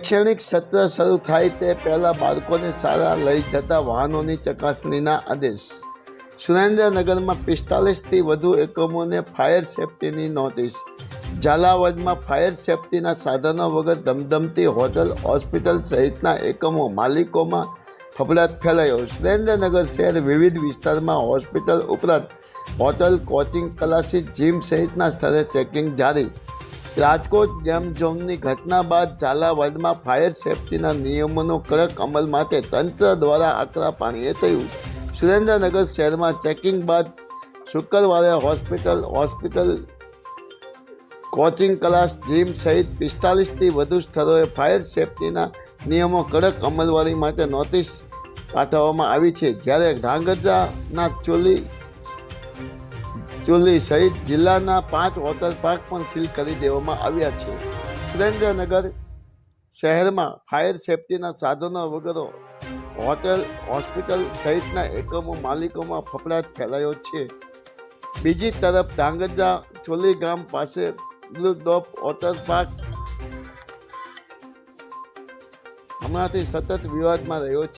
શૈક્ષણિક સત્ર શરૂ થાય તે પહેલાં બાળકોને શાળા લઈ જતા વાહનોની ચકાસણીના આદેશ. સુરેન્દ્રનગરમાં 45થી વધુ એકમોને ફાયર સેફટીની નોટિસ. ઝાલાવાડમાં ફાયર સેફટીના સાધનો વગર ધમધમતી હોટલ, હોસ્પિટલ સહિતના એકમો માલિકોમાં ફફડાટ ફેલાયો. સુરેન્દ્રનગર શહેર વિવિધ વિસ્તારમાં હોસ્પિટલ ઉપરાંત હોટલ, કોચિંગ ક્લાસીસ, જીમ સહિતના સ્થળે ચેકિંગ જારી. રાજકોટ ગેમ ઝોનની ઘટના બાદ ઝાલાવાડમાં ફાયર સેફટીના નિયમોનો કડક અમલ માટે તંત્ર દ્વારા આકરા પાણીએ થયું. સુરેન્દ્રનગર શહેરમાં ચેકિંગ બાદ શુક્રવારે હોસ્પિટલ, કોચિંગ ક્લાસ, જીમ સહિત 45થી વધુ સ્થળોએ ફાયર સેફટીના નિયમો કડક અમલવારી માટે નોટિસ પાઠવવામાં આવી છે. જ્યારે ધ્રાંગધ્રાના ચોલી સહિત જિલ્લાના 5 વોટર પાર્ક પણ સીલ કરી દેવામાં આવ્યા છે. સુરેન્દ્રનગર શહેરમાં ફાયર સેફટીના સાધનો વગર હોટેલ, હોસ્પિટલ સહિતના એકમો માલિકોમાં ફફડાટ ફેલાયો છે. બીજી તરફ ધ્રાંગધ્રા ચોલી ગામ પાસે બ્લુ ડોપ વોટર પાર્ક હમણાંથી સતત વિવાદમાં રહ્યો છે.